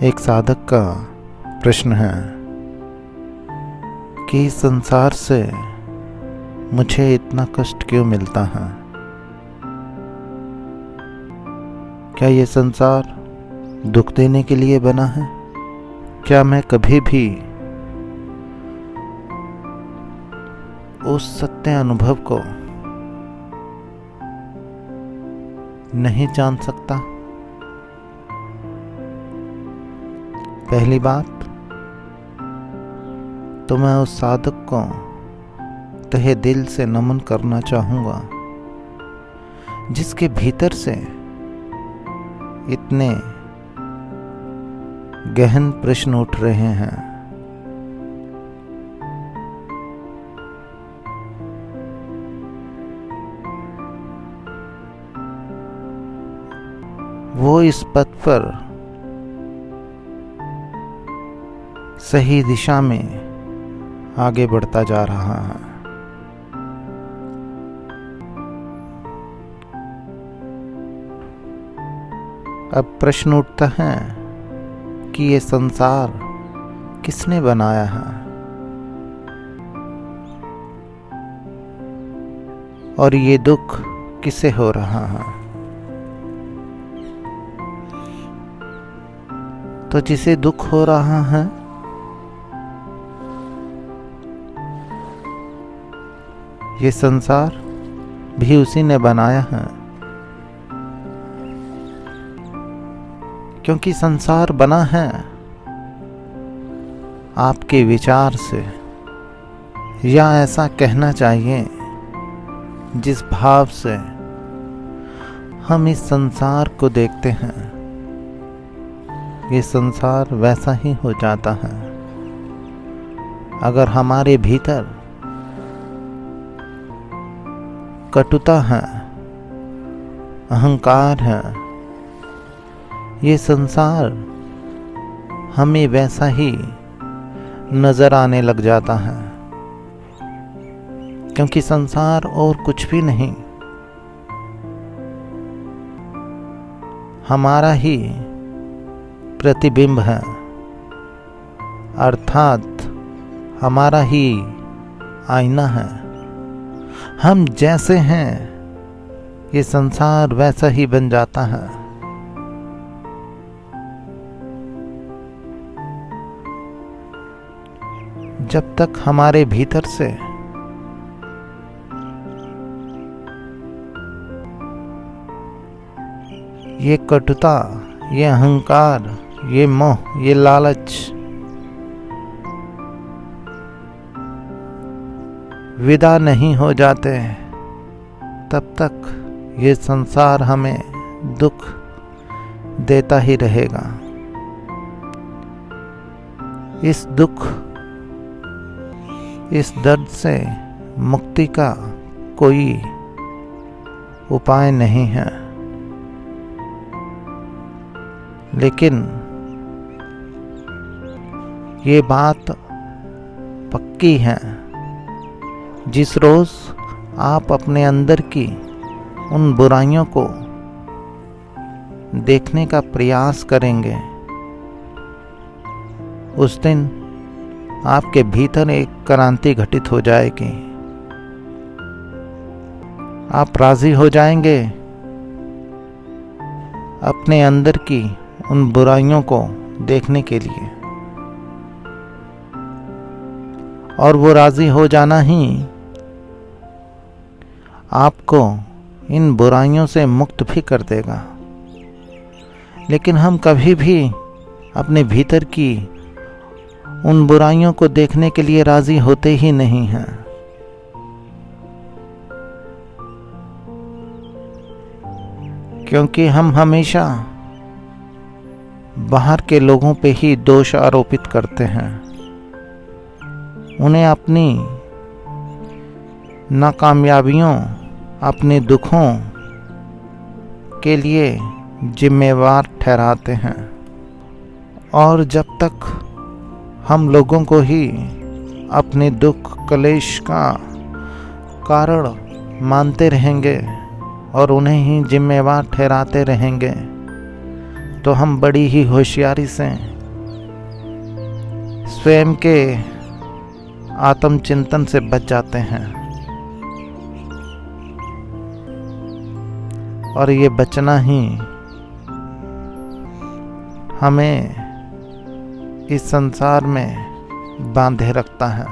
एक साधक का प्रश्न है कि इस संसार से मुझे इतना कष्ट क्यों मिलता है। क्या ये संसार दुख देने के लिए बना है? क्या मैं कभी भी उस सत्य अनुभव को नहीं जान सकता? पहली बात तो मैं उस साधक को तहे दिल से नमन करना चाहूँगा जिसके भीतर से इतने गहन प्रश्न उठ रहे हैं। वो इस पथ पर सही दिशा में आगे बढ़ता जा रहा है। अब प्रश्न उठता है कि ये संसार किसने बनाया है और ये दुख किसे हो रहा है। तो जिसे दुख हो रहा है ये संसार भी उसी ने बनाया है, क्योंकि संसार बना है आपके विचार से, या ऐसा कहना चाहिए जिस भाव से हम इस संसार को देखते हैं ये संसार वैसा ही हो जाता है अगर हमारे भीतर कटुता है, अहंकार है। ये संसार हमें वैसा ही नजर आने लग जाता है, क्योंकि संसार और कुछ भी नहीं, हमारा ही प्रतिबिंब है, अर्थात हमारा ही आईना है। हम जैसे हैं ये संसार वैसा ही बन जाता है। जब तक हमारे भीतर से ये कटुता, ये अहंकार, ये मोह, ये लालच विदा नहीं हो जाते, तब तक ये संसार हमें दुख देता ही रहेगा। इस दुख, इस दर्द से मुक्ति का कोई उपाय नहीं है, लेकिन ये बात पक्की है, जिस रोज आप अपने अंदर की उन बुराइयों को देखने का प्रयास करेंगे, उस दिन आपके भीतर एक क्रांति घटित हो जाएगी। आप राजी हो जाएंगे अपने अंदर की उन बुराइयों को देखने के लिए, और वो राजी हो जाना ही आपको इन बुराइयों से मुक्त भी कर देगा। लेकिन हम कभी भी अपने भीतर की उन बुराइयों को देखने के लिए राजी होते ही नहीं हैं। क्योंकि हम हमेशा बाहर के लोगों पे ही दोष आरोपित करते हैं, उन्हें अपनी नाकामयाबियों, अपने दुखों के लिए जिम्मेवार ठहराते हैं। और जब तक हम लोगों को ही अपने दुख क्लेश का कारण मानते रहेंगे और उन्हें ही जिम्मेवार ठहराते रहेंगे, तो हम बड़ी ही होशियारी से स्वयं के आत्मचिंतन से बच जाते हैं। और ये बचना ही हमें इस संसार में बांधे रखता है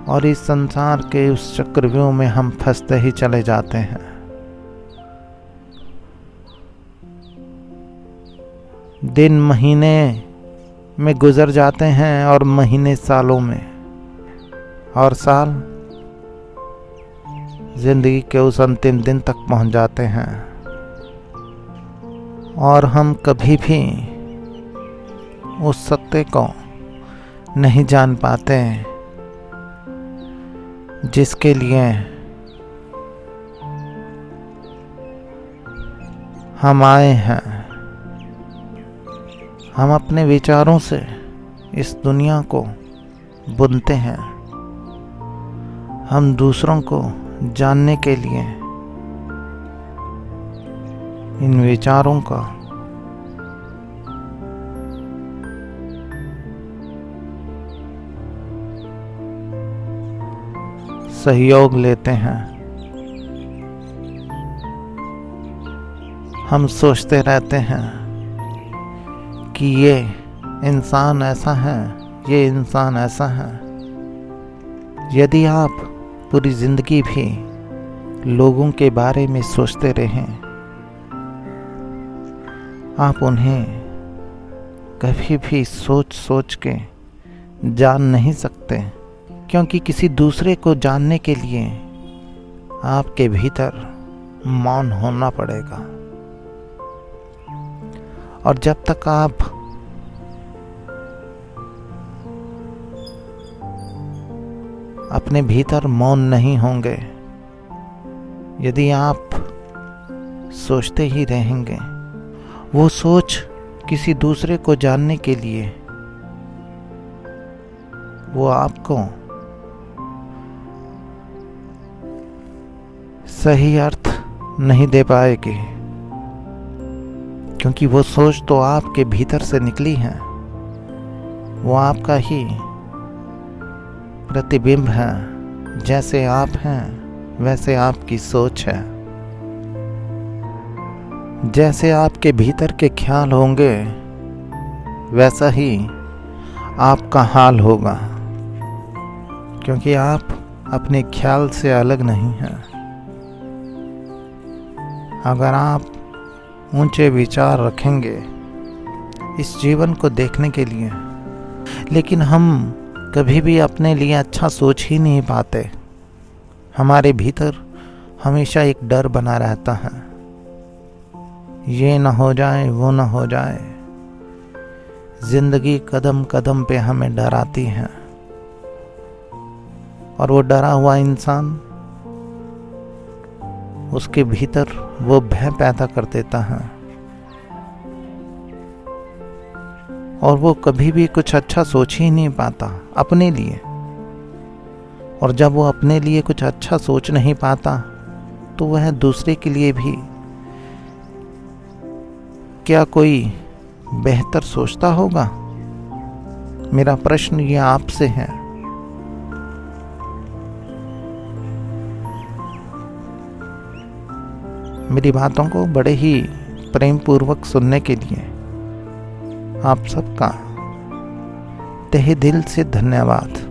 और इस संसार के उस चक्रव्यूह में हम फंसते ही चले जाते हैं। दिन महीने में गुजर जाते हैं और महीने सालों में, और साल जिंदगी के उस अंतिम दिन तक पहुंच जाते हैं और हम कभी भी उस सत्य को नहीं जान पाते जिसके लिए हम आए हैं। हम अपने विचारों से इस दुनिया को बुनते हैं। हम दूसरों को जानने के लिए इन विचारों का सहयोग लेते हैं। हम सोचते रहते हैं कि ये इंसान ऐसा है, ये इंसान ऐसा है। यदि आप पूरी जिंदगी भी लोगों के बारे में सोचते रहें, आप उन्हें कभी भी सोच के जान नहीं सकते, क्योंकि किसी दूसरे को जानने के लिए आपके भीतर मौन होना पड़ेगा। और जब तक आप अपने भीतर मौन नहीं होंगे, यदि आप सोचते ही रहेंगे, वो सोच किसी दूसरे को जानने के लिए वो आपको सही अर्थ नहीं दे पाएगी, क्योंकि वो सोच तो आपके भीतर से निकली है। वो आपका ही प्रतिबिंब है। जैसे आप हैं वैसे आपकी सोच है। जैसे आपके भीतर के ख्याल होंगे वैसा ही आपका हाल होगा, क्योंकि आप अपने ख्याल से अलग नहीं हैं। अगर आप ऊंचे विचार रखेंगे इस जीवन को देखने के लिए, लेकिन हम कभी भी अपने लिए अच्छा सोच ही नहीं पाते। हमारे भीतर हमेशा एक डर बना रहता है, ये ना हो जाए, वो ना हो जाए। जिंदगी कदम कदम पे हमें डराती है और वो डरा हुआ इंसान, उसके भीतर वो भय पैदा कर देता है और वो कभी भी कुछ अच्छा सोच ही नहीं पाता अपने लिए। और जब वो अपने लिए कुछ अच्छा सोच नहीं पाता तो वह दूसरे के लिए भी क्या कोई बेहतर सोचता होगा? मेरा प्रश्न ये आपसे है। मेरी बातों को बड़े ही प्रेम पूर्वक सुनने के लिए आप सबका तहे दिल से धन्यवाद।